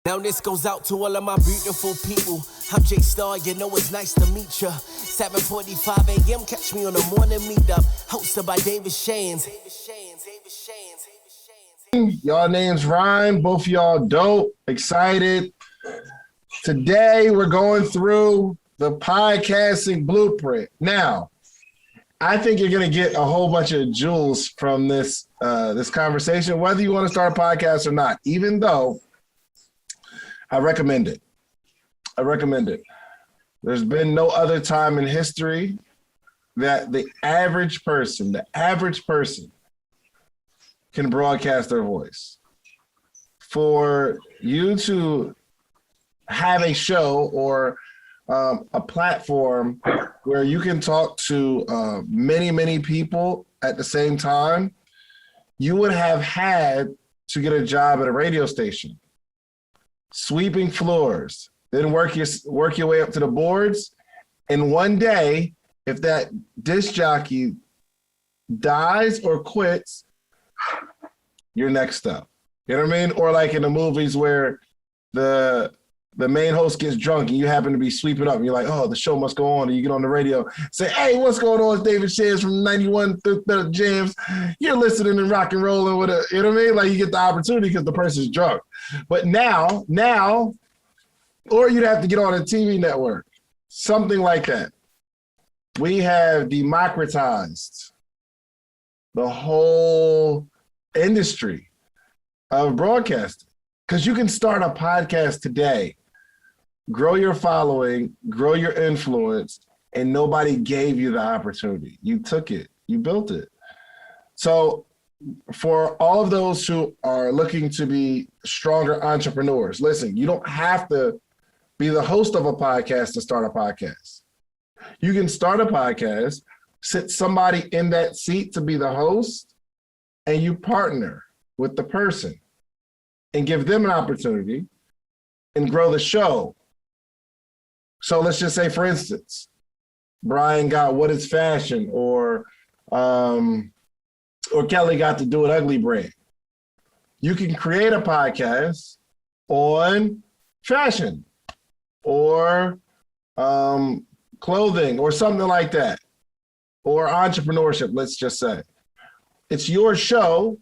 Now this goes out to all of my beautiful people. I'm J Star, you know it's nice to meet ya. 7:45 a.m. catch me on the morning Meetup, hosted by David Shands. Y'all names rhyme, both of y'all dope, excited. Today we're going through the podcasting blueprint. Now, I think you're gonna get a whole bunch of jewels from this conversation, whether you want to start a podcast or not, even though I recommend it. There's been no other time in history that the average person can broadcast their voice. For you to have a show or a platform where you can talk to many people at the same time, you would have had to get a job at a radio station, sweeping floors, then work your way up to the boards. And one day, if that disc jockey dies or quits, you're next up. You know what I mean? Or like in the movies where the main host gets drunk and you happen to be sweeping up and you're like, oh, the show must go on. And you get on the radio, say, hey, what's going on? It's David Shands from 91 through the Jams. You're listening and rock and rolling with a, you know what I mean? Like you get the opportunity because the person's drunk. But now, or you'd have to get on a TV network, something like that. We have democratized the whole industry of broadcasting because you can start a podcast today, grow your following, grow your influence, and nobody gave you the opportunity. You took it, you built it. So for all of those who are looking to be stronger entrepreneurs, listen, you don't have to be the host of a podcast to start a podcast. You can start a podcast, sit somebody in that seat to be the host, and you partner with the person and give them an opportunity and grow the show. So let's just say, for instance, Brian got What Is Fashion or Kelly got the Do It Ugly brand. You can create a podcast on fashion or clothing or something like that, or entrepreneurship, let's just say. It's your show,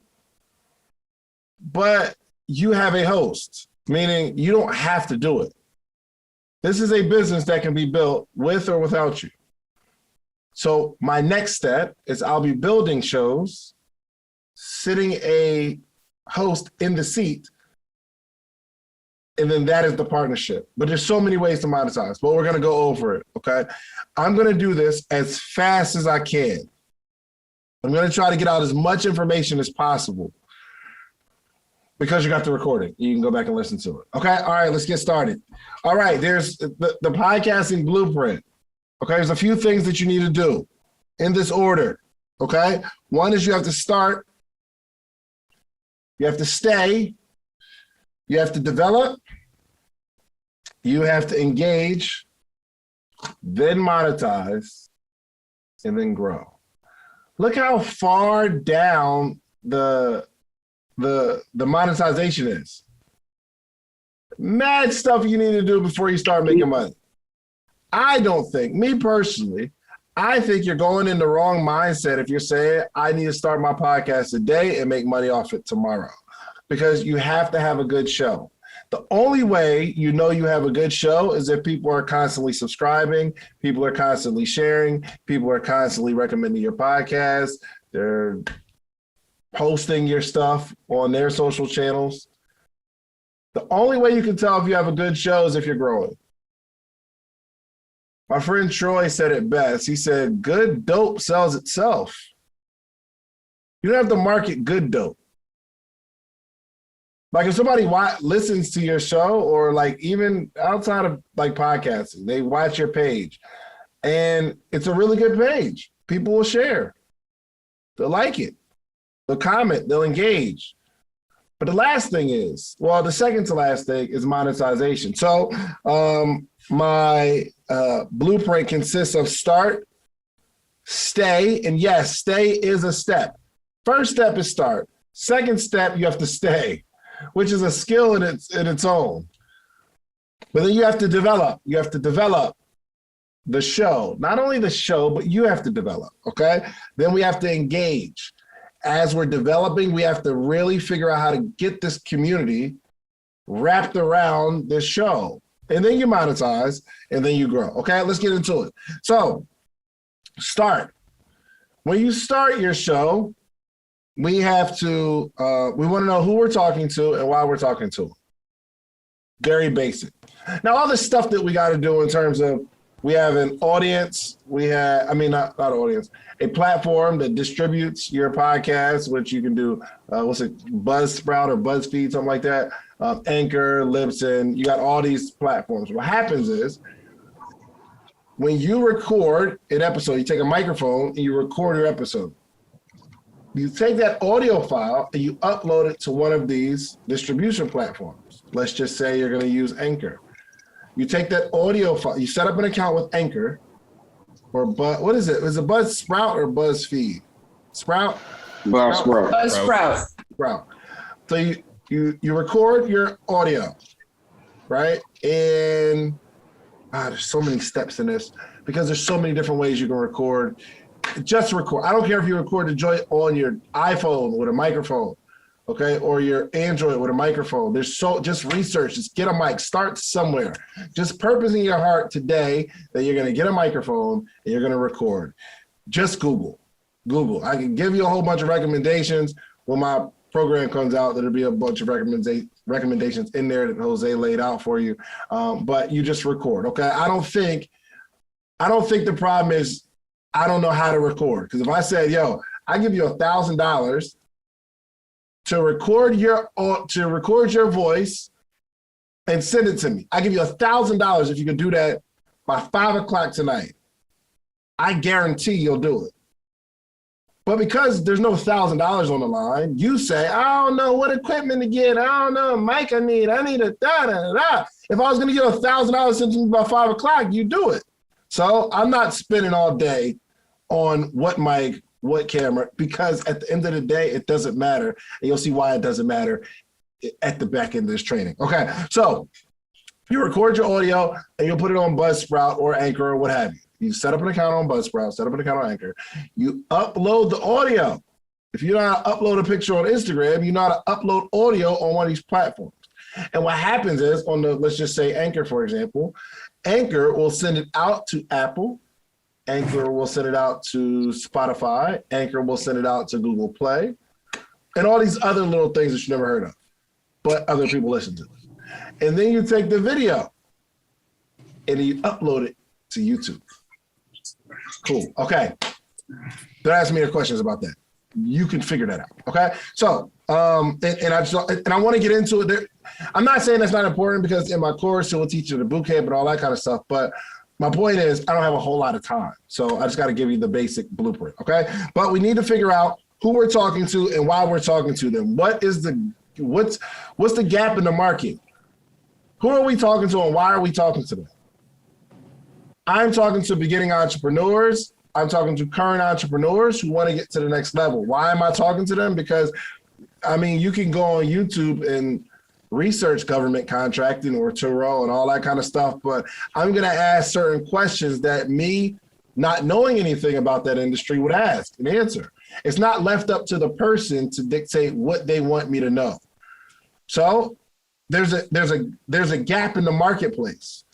but you have a host, meaning you don't have to do it. This is a business that can be built with or without you. So my next step is I'll be building shows, sitting a host in the seat, and then that is the partnership. But there's so many ways to monetize, but we're gonna go over it, okay? I'm gonna do this as fast as I can. I'm gonna try to get out as much information as possible because you got the recording. You can go back and listen to it. Okay, all right, let's get started. All right, there's the podcasting blueprint. Okay, there's a few things that you need to do in this order, okay? One is you have to start, you have to stay, you have to develop, you have to engage, then monetize, and then grow. Look how far down the monetization is. Mad stuff you need to do before you start making money. I don't think, me personally, I think you're going in the wrong mindset if you're saying, I need to start my podcast today and make money off it tomorrow. Because you have to have a good show. The only way you know you have a good show is if people are constantly subscribing, people are constantly sharing, people are constantly recommending your podcast, they're posting your stuff on their social channels. The only way you can tell if you have a good show is if you're growing. My friend Troy said it best. He said, good dope sells itself. You don't have to market good dope. Like if somebody listens to your show or like even outside of like podcasting, they watch your page and it's a really good page. People will share. They'll like it. They'll comment. They'll engage. But the last thing is, well, the second to last thing is monetization. So my blueprint consists of start, stay, and yes, stay is a step. First step is start. Second step, you have to stay. which is a skill in its own. But then you have to develop. You have to develop the show. Not only the show, but you have to develop, okay? Then we have to engage. As we're developing, we have to really figure out how to get this community wrapped around this show. And then you monetize, and then you grow. Okay, let's get into it. So, start. When you start your show, we have to, we want to know who we're talking to and why we're talking to them. Very basic. Now, all this stuff that we got to do in terms of, we have an audience, we have, I mean, not audience, a platform that distributes your podcast, which you can do, what's it, Buzzsprout or BuzzFeed, something like that. Anchor, Libsyn, you got all these platforms. What happens is, when you record an episode, you take a microphone and you record your episode. You take that audio file and you upload it to one of these distribution platforms. Let's just say you're going to use Anchor. You take that audio file, you set up an account with Anchor, or what is it? Is it Buzzsprout or BuzzFeed? Sprout? Buzzsprout. Sprout. So you record your audio, right? And there's so many steps in this because there's so many different ways you can record. Just record. I don't care if you record the joint on your iPhone with a microphone, okay, or your Android with a microphone. Just research, just get a mic, start somewhere. Just purpose in your heart today that you're gonna get a microphone and you're gonna record. Just Google. I can give you a whole bunch of recommendations when my program comes out. There'll be a bunch of recommendations in there that Jose laid out for you, but you just record, okay? I don't think the problem is I don't know how to record, because if I said, yo, I give you $1,000 to record your voice and send it to me. I give you $1,000 if you can do that by 5 o'clock tonight. I guarantee you'll do it. But because there's no $1,000 on the line, you say, I don't know what equipment to get. I don't know, mic I need a da-da-da. If I was gonna get $1,000 sent to me by 5 o'clock, you do it. So I'm not spending all day on what mic, what camera, because at the end of the day, it doesn't matter. And you'll see why it doesn't matter at the back end of this training. Okay, so you record your audio and you'll put it on Buzzsprout or Anchor or what have you. You set up an account on Buzzsprout, set up an account on Anchor. You upload the audio. If you know how to upload a picture on Instagram, you know how to upload audio on one of these platforms. And what happens is on the, let's just say Anchor, for example, Anchor will send it out to Apple. Anchor will send it out to Spotify. Anchor will send it out to Google Play. And all these other little things that you never heard of, but other people listen to. And then you take the video and you upload it to YouTube. Cool. Okay. Don't ask me any questions about that. You can figure that out. Okay. So, and I want to get into it. I'm not saying that's not important, because in my course, it will teach you the boot camp and all that kind of stuff. But my point is, I don't have a whole lot of time. So I just got to give you the basic blueprint. Okay. But we need to figure out who we're talking to and why we're talking to them. What's the gap in the market? Who are we talking to and why are we talking to them? I'm talking to beginning entrepreneurs. I'm talking to current entrepreneurs who want to get to the next level. Why am I talking to them? Because, I mean, you can go on YouTube and research government contracting or Turo and all that kind of stuff, but I'm going to ask certain questions that me, not knowing anything about that industry, would ask and answer. It's not left up to the person to dictate what they want me to know. So there's a gap in the marketplace.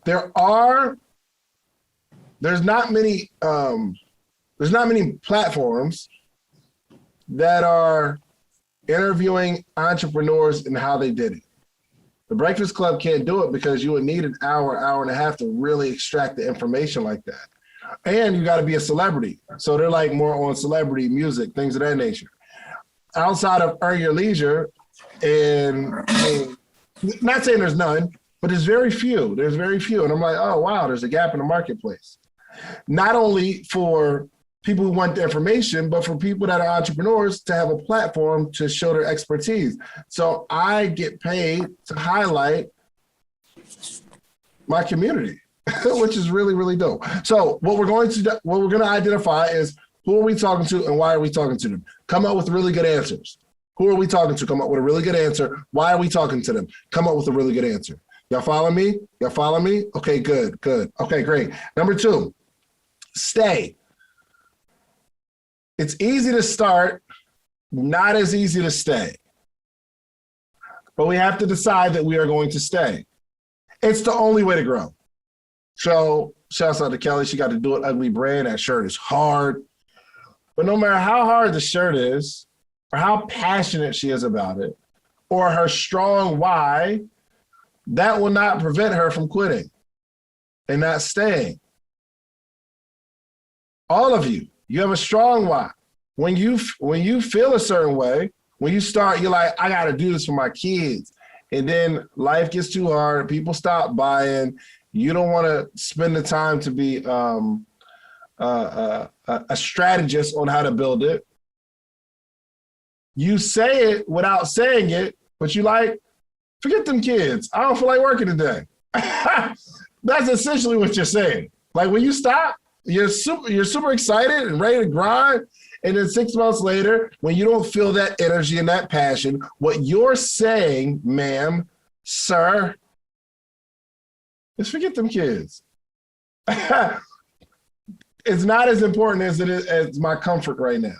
There's not many platforms that are interviewing entrepreneurs and how they did it. The Breakfast Club can't do it because you would need an hour and a half to really extract the information like that. And you got to be a celebrity. So they're like more on celebrity music, things of that nature. Outside of Earn Your Leisure, and not saying there's none, but there's very few. And I'm like, oh, wow, there's a gap in the marketplace. Not only for people who want the information, but for people that are entrepreneurs to have a platform to show their expertise. So I get paid to highlight my community, which is really, really dope. So what we're going to identify is who are we talking to and why are we talking to them? Come up with really good answers. Who are we talking to? Come up with a really good answer. Why are we talking to them? Come up with a really good answer. Y'all follow me? Y'all follow me? Okay, good. Okay, great. Number 2, stay. It's easy to start, not as easy to stay. But we have to decide that we are going to stay. It's the only way to grow. So shouts out to Kelly. She got to do it ugly brand. That shirt is hard. But no matter how hard the shirt is, or how passionate she is about it, or her strong why, that will not prevent her from quitting and not staying. All of you, you have a strong why. When you feel a certain way, when you start, you're like, I got to do this for my kids. And then life gets too hard. People stop buying. You don't want to spend the time to be a strategist on how to build it. You say it without saying it, but you like, forget them kids. I don't feel like working today. That's essentially what you're saying. Like when you stop, you're super excited and ready to grind. And then 6 months later, when you don't feel that energy and that passion, what you're saying, ma'am, sir, is forget them kids. It's not as important as it is as my comfort right now.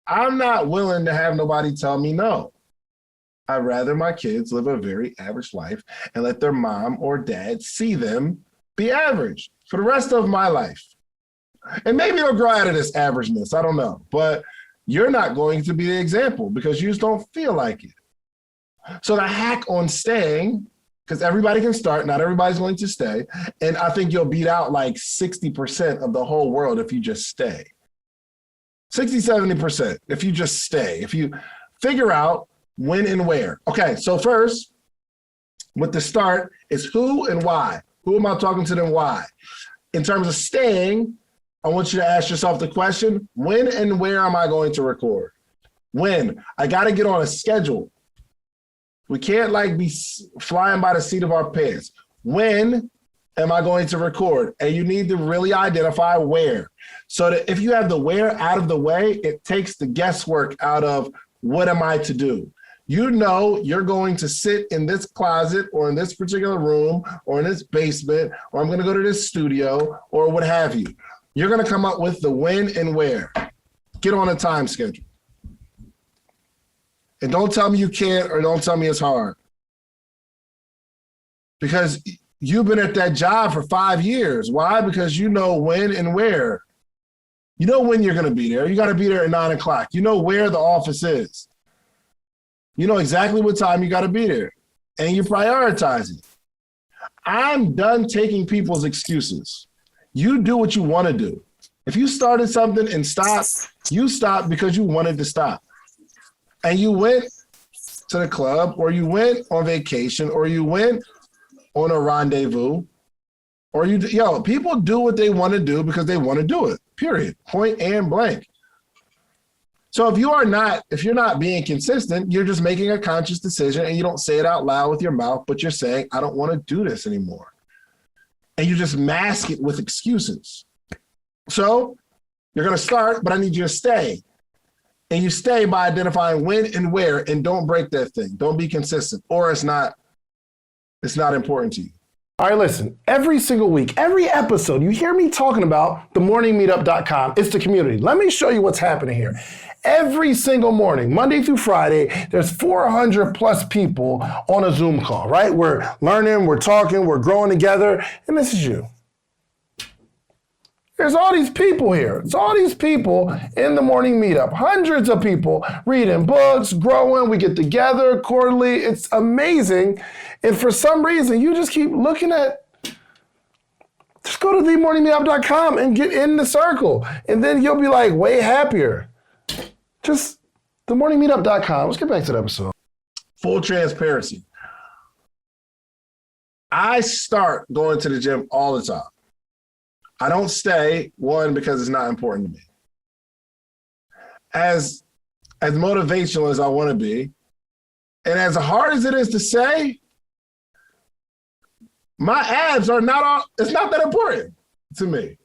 I'm not willing to have nobody tell me no. I'd rather my kids live a very average life and let their mom or dad see them be average for the rest of my life. And maybe they'll grow out of this averageness. I don't know. But you're not going to be the example because you just don't feel like it. So the hack on staying, because everybody can start, not everybody's going to stay. And I think you'll beat out like 60% of the whole world if you just stay. 60, 70% if you just stay. If you figure out when and where. Okay, so first, with the start, is who and why. Who am I talking to, then why? In terms of staying, I want you to ask yourself the question, when and where am I going to record? When? I got to get on a schedule. We can't like be flying by the seat of our pants. When am I going to record? And you need to really identify where. So that if you have the where out of the way, it takes the guesswork out of what am I to do? You know you're going to sit in this closet or in this particular room or in this basement, or I'm going to go to this studio or what have you. You're going to come up with the when and where. Get on a time schedule. And don't tell me you can't or don't tell me it's hard. Because you've been at that job for 5 years. Why? Because you know when and where. You know when you're going to be there. You got to be there at 9 o'clock. You know where the office is. You know exactly what time you got to be there. And you prioritize it. I'm done taking people's excuses. You do what you want to do. If you started something and stopped, you stopped because you wanted to stop. And you went to the club, or you went on vacation, or you went on a rendezvous, or people do what they want to do because they want to do it, period, point and blank. So if you're not being consistent, you're just making a conscious decision and you don't say it out loud with your mouth, but you're saying, I don't want to do this anymore. And you just mask it with excuses. So you're going to start, but I need you to stay. And you stay by identifying when and where, and don't break that thing. Don't be consistent, or it's not important to you. All right, listen, every single week, every episode, you hear me talking about themorningmeetup.com. It's the community. Let me show you what's happening here. Every single morning, Monday through Friday, there's 400 plus people on a Zoom call, right? We're learning, we're talking, we're growing together, and this is you. There's all these people here. It's all these people in the morning meetup. Hundreds of people reading books, growing. We get together quarterly. It's amazing. And for some reason, you just keep looking at, just go to themorningmeetup.com and get in the circle. And then you'll be like way happier. Just themorningmeetup.com. Let's get back to the episode. Full transparency. I start going to the gym all the time. I don't stay, one, because it's not important to me. As motivational as I want to be, and as hard as it is to say, my abs are it's not that important to me.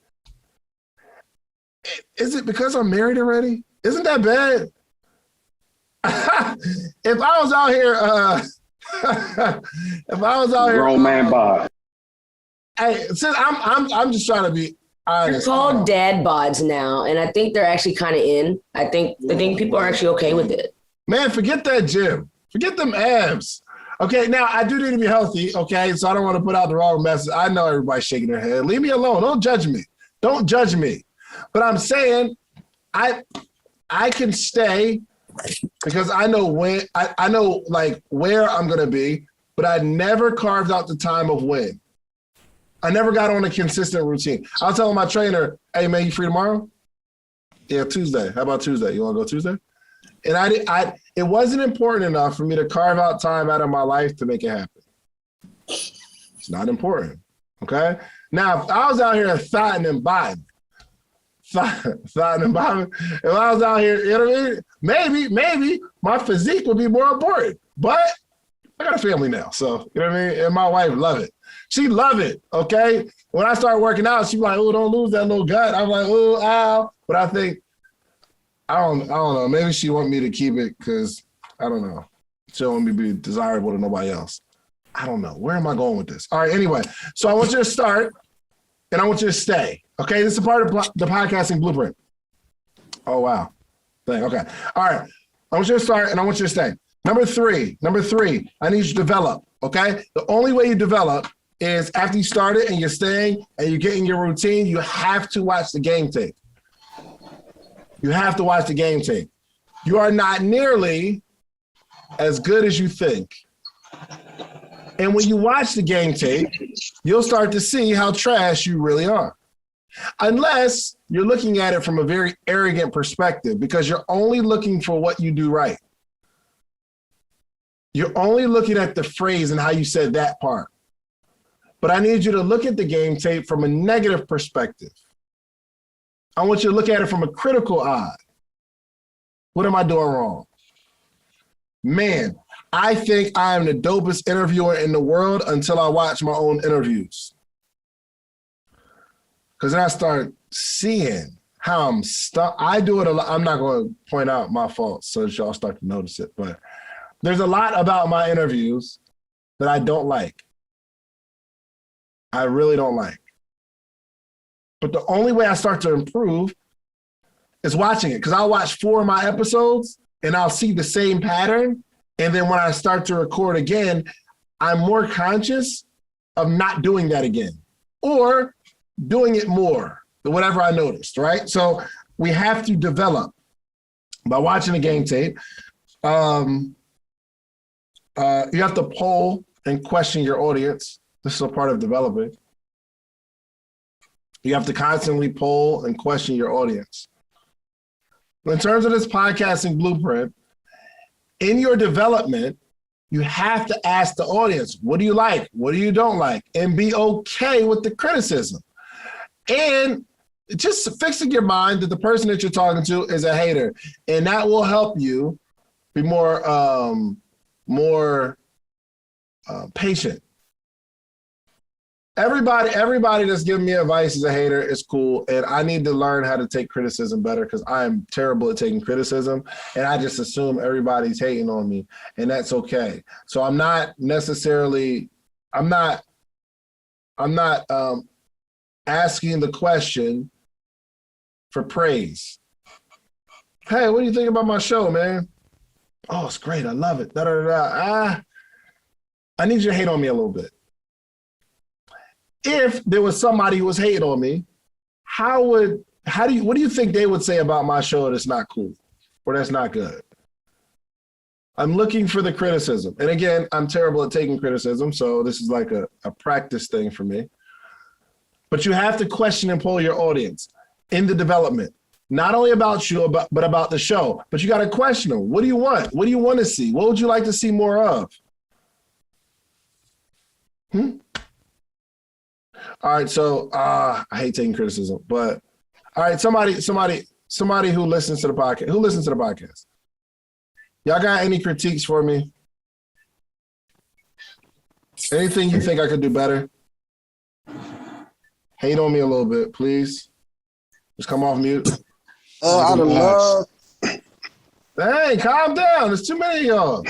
Is it because I'm married already? Isn't that bad? if I was out here, if I was out here, grown man bod. Hey, since I'm just trying to be honest. They're called dad bods now, and I think they're actually kind of in. I think people are actually okay with it. Man, forget that gym. Forget them abs. Okay, now I do need to be healthy, okay? So I don't want to put out the wrong message. I know everybody's shaking their head. Leave me alone. Don't judge me. Don't judge me. But I'm saying I can stay because I know when I know like where I'm gonna be, but I never carved out the time of when. I never got on a consistent routine. I was telling my trainer, hey man, you free tomorrow? Yeah, Tuesday. How about Tuesday? You wanna go Tuesday? And it wasn't important enough for me to carve out time out of my life to make it happen. It's not important, okay? Now, if I was out here thotting and botting, if I was out here, you know what I mean? Maybe my physique would be more important, but I got a family now, so, you know what I mean? And my wife love it. She love it, okay? When I start working out, she's like, oh, don't lose that little gut. I'm like, oh, ow. But I think, I don't know. Maybe she want me to keep it because, I don't know. She don't want me to be desirable to nobody else. I don't know. Where am I going with this? All right, anyway. So I want you to start, and I want you to stay. Okay, this is a part of the podcasting blueprint. Oh, wow. Okay. All right. I want you to start, and I want you to stay. Number three, I need you to develop, okay? The only way you develop is after you start it and you're staying and you're getting your routine, you have to watch the game tape. You have to watch the game tape. You are not nearly as good as you think. And when you watch the game tape, you'll start to see how trash you really are. Unless you're looking at it from a very arrogant perspective, because you're only looking for what you do right. You're only looking at the phrase and how you said that part. But I need you to look at the game tape from a negative perspective. I want you to look at it from a critical eye. What am I doing wrong? Man, I think I am the dopest interviewer in the world until I watch my own interviews. Because then I start seeing how I'm stuck. I do it a lot. I'm not going to point out my faults so that y'all start to notice it. But there's a lot about my interviews that I don't like. I really don't like. But the only way I start to improve is watching it. Because I'll watch 4 of my episodes and I'll see the same pattern. And then when I start to record again, I'm more conscious of not doing that again or doing it more, whatever I noticed, right? So we have to develop by watching the game tape. You have to poll and question your audience. This is a part of developing. You have to constantly poll and question your audience. In terms of this podcasting blueprint, in your development, you have to ask the audience, what do you like? What do you don't like? And be okay with the criticism. And just fixing your mind that the person that you're talking to is a hater. And that will help you be more patient. Everybody that's giving me advice is a hater. It's cool. And I need to learn how to take criticism better because I am terrible at taking criticism. And I just assume everybody's hating on me. And that's okay. So I'm not asking the question for praise. Hey, what do you think about my show, man? Oh, it's great. I love it. I need you to hate on me a little bit. If there was somebody who was hating on me, what do you think they would say about my show that's not cool or that's not good? I'm looking for the criticism. And again, I'm terrible at taking criticism, so this is like a practice thing for me. But you have to question and poll your audience in the development, not only about you, but about the show. But you got to question them. What do you want? What do you want to see? What would you like to see more of? All right, so I hate taking criticism, but all right, somebody who listens to the podcast. Y'all got any critiques for me? Anything you think I could do better? Hate on me a little bit, please. Just come off mute. I'd love Hey, calm down. There's too many of y'all.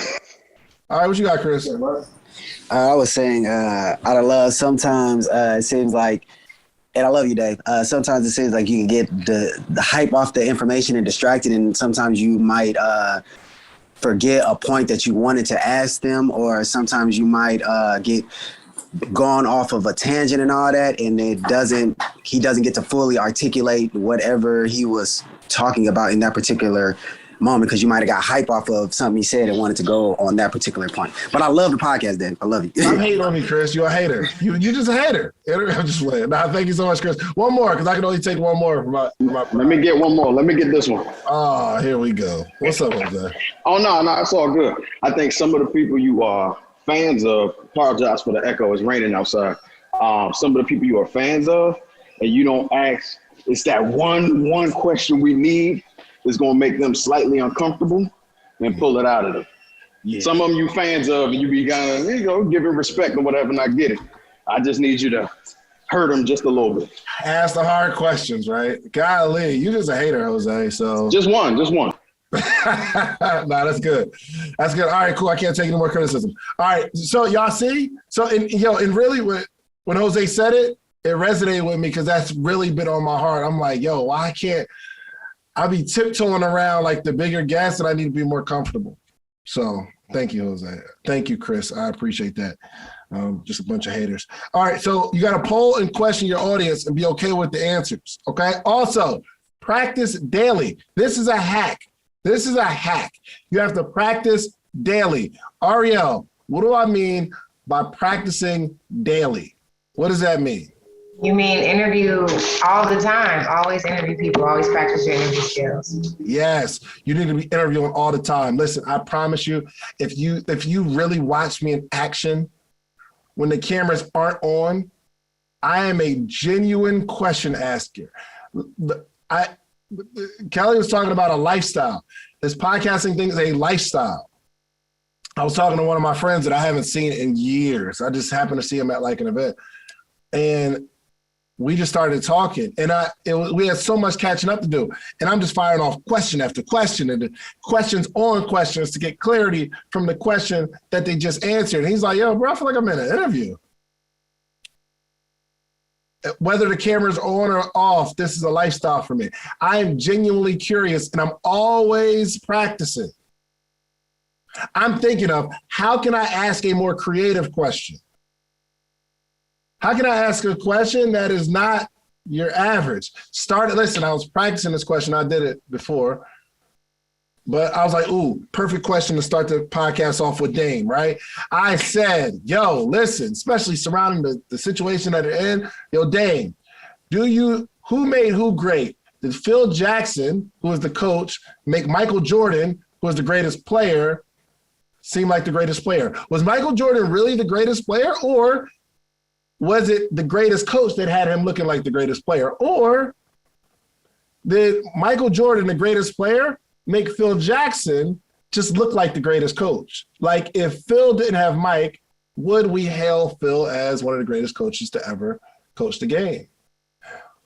All right, what you got, Chris? I was saying, out of love, sometimes it seems like, and I love you, Dave. Sometimes it seems like you can get the hype off the information and distracted, and sometimes you might forget a point that you wanted to ask them, or sometimes you might get gone off of a tangent and all that, and he doesn't get to fully articulate whatever he was talking about in that particular moment, because you might have got hype off of something he said and wanted to go on that particular point. But I love the podcast, Dave. I love you. I'm hating on me, Chris. You're a hater. You just a hater. I'm just playing. Nah, thank you so much, Chris. One more, because I can only take one more. Let me get one more. Let me get this one. Oh, here we go. What's up, Jose? Oh, no, it's all good. I think some of the people you are fans of, apologize for the echo, it's raining outside. Some of the people you are fans of, and you don't ask, it's that one question we need is going to make them slightly uncomfortable and pull it out of them. Yeah. Some of them you fans of, and you be kind of, giving respect or whatever, and I get it. I just need you to hurt them just a little bit. Ask the hard questions, right? Golly, you just a hater, Jose. So just one. Nah, that's good. That's good. All right, cool. I can't take any more criticism. All right, so y'all see? So, and really when Jose said it, it resonated with me because that's really been on my heart. I'm like, yo, why can't I be tiptoeing around like the bigger guests, and I need to be more comfortable. So thank you, Jose. Thank you, Chris. I appreciate that. Just a bunch of haters. All right, so you got to poll and question your audience and be okay with the answers, okay? Also, practice daily. This is a hack. You have to practice daily. Ariel, what do I mean by practicing daily? What does that mean? You mean interview all the time, always interview people, always practice your interview skills. Yes, you need to be interviewing all the time. Listen, I promise you, if you really watch me in action, when the cameras aren't on, I am a genuine question asker. Kelly was talking about a lifestyle. This podcasting thing is a lifestyle. I was talking to one of my friends that I haven't seen in years. I just happened to see him at like an event. And we just started talking, and we had so much catching up to do. And I'm just firing off question after question and the questions on questions to get clarity from the question that they just answered. And he's like, yo, bro, I feel like I'm in an interview. Whether the camera's on or off, this is a lifestyle for me. I am genuinely curious, and I'm always practicing. I'm thinking of, how can I ask a more creative question? How can I ask a question that is not your average? Listen, I was practicing this question. I did it before. But I was like, ooh, perfect question to start the podcast off with Dame, right? I said, yo, listen, especially surrounding the situation that they're in, yo, Dame, who made who great? Did Phil Jackson, who was the coach, make Michael Jordan, who was the greatest player, seem like the greatest player? Was Michael Jordan really the greatest player, or was it the greatest coach that had him looking like the greatest player? Or did Michael Jordan, the greatest player, make Phil Jackson just look like the greatest coach? Like, if Phil didn't have Mike, would we hail Phil as one of the greatest coaches to ever coach the game?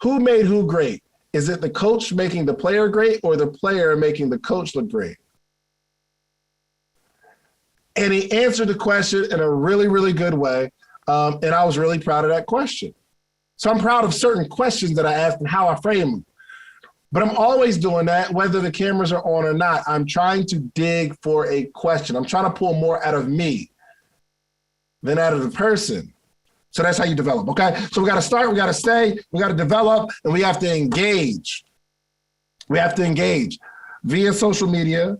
Who made who great? Is it the coach making the player great, or the player making the coach look great? And he answered the question in a really, really good way. And I was really proud of that question. So I'm proud of certain questions that I asked and how I frame them. But I'm always doing that, whether the cameras are on or not. I'm trying to dig for a question. I'm trying to pull more out of me than out of the person. So that's how you develop, okay? So we got to start, we got to stay, we got to develop, and we have to engage. We have to engage via social media,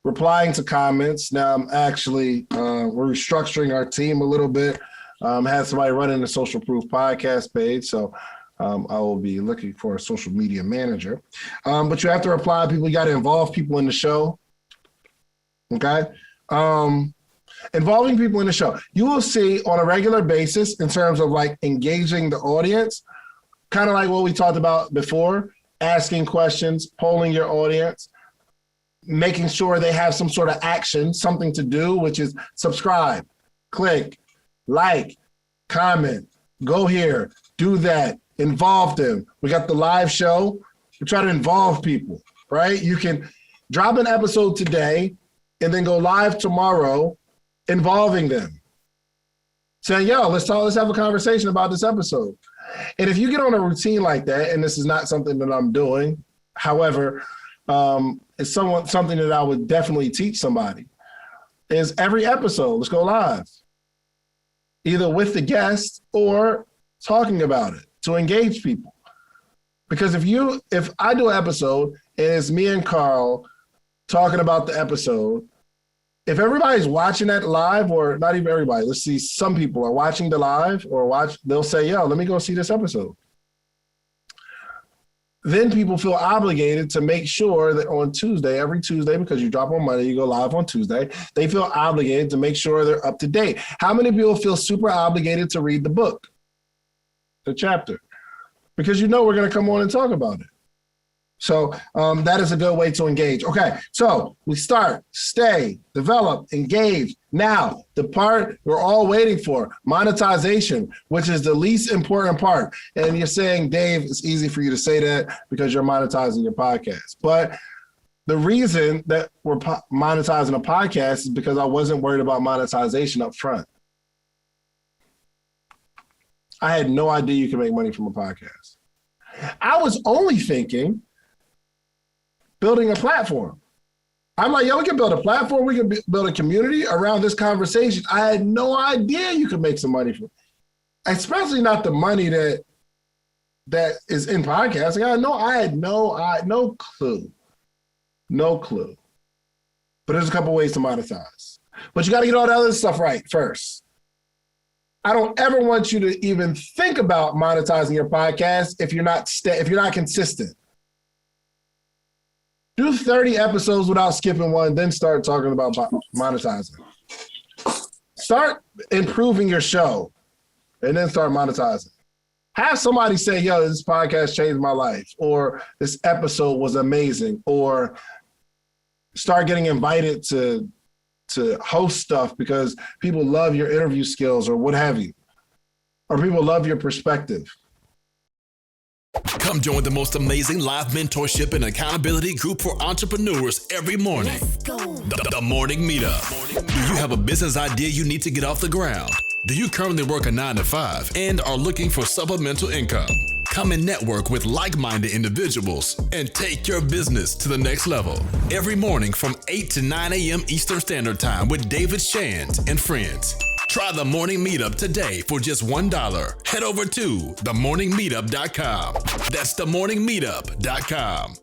replying to comments. Now I'm actually, we're restructuring our team a little bit. Had somebody running the Social Proof podcast page, so I will be looking for a social media manager. But you have to reply to people. You got to involve people in the show, okay? Involving people in the show. You will see on a regular basis, in terms of like engaging the audience, kind of like what we talked about before, asking questions, polling your audience, making sure they have some sort of action, something to do, which is subscribe, click, like, comment, go here, do that, involve them. We got the live show. We try to involve people, right? You can drop an episode today and then go live tomorrow involving them. Saying, yo, let's have a conversation about this episode. And if you get on a routine like that, and this is not something that I'm doing, however, it's something that I would definitely teach somebody, is every episode, let's go live. Either with the guest or talking about it to engage people. Because if I do an episode and it's me and Carl talking about the episode, if everybody's watching that live, or not even everybody, let's see, some people are watching the live they'll say, yo, let me go see this episode. Then people feel obligated to make sure that on Tuesday, every Tuesday, because you drop on Monday, you go live on Tuesday, they feel obligated to make sure they're up to date. How many people feel super obligated to read the book, the chapter? Because we're going to come on and talk about it. So that is a good way to engage. Okay, so we start, stay, develop, engage. Now, the part we're all waiting for, monetization, which is the least important part. And you're saying, Dave, it's easy for you to say that because you're monetizing your podcast. But the reason that we're monetizing a podcast is because I wasn't worried about monetization up front. I had no idea you could make money from a podcast. I was only thinking building a platform. I'm like, we can build a platform. We can build a community around this conversation. I had no idea you could make some money from it, especially not the money that is in podcasting. I had no clue. No clue. But there's a couple ways to monetize. But you got to get all the other stuff right first. I don't ever want you to even think about monetizing your podcast if you're not consistent. Do 30 episodes without skipping one, then start talking about monetizing. Start improving your show, and then start monetizing. Have somebody say, yo, this podcast changed my life, or this episode was amazing, or start getting invited to host stuff because people love your interview skills or what have you, or people love your perspective. Come join the most amazing live mentorship and accountability group for entrepreneurs every morning. The Morning Meetup. Do you have a business idea you need to get off the ground? Do you currently work a 9-to-5 and are looking for supplemental income? Come and network with like-minded individuals and take your business to the next level. Every morning from 8 to 9 a.m. Eastern Standard Time with David Shands and friends. Try the Morning Meetup today for just $1. Head over to themorningmeetup.com. That's themorningmeetup.com.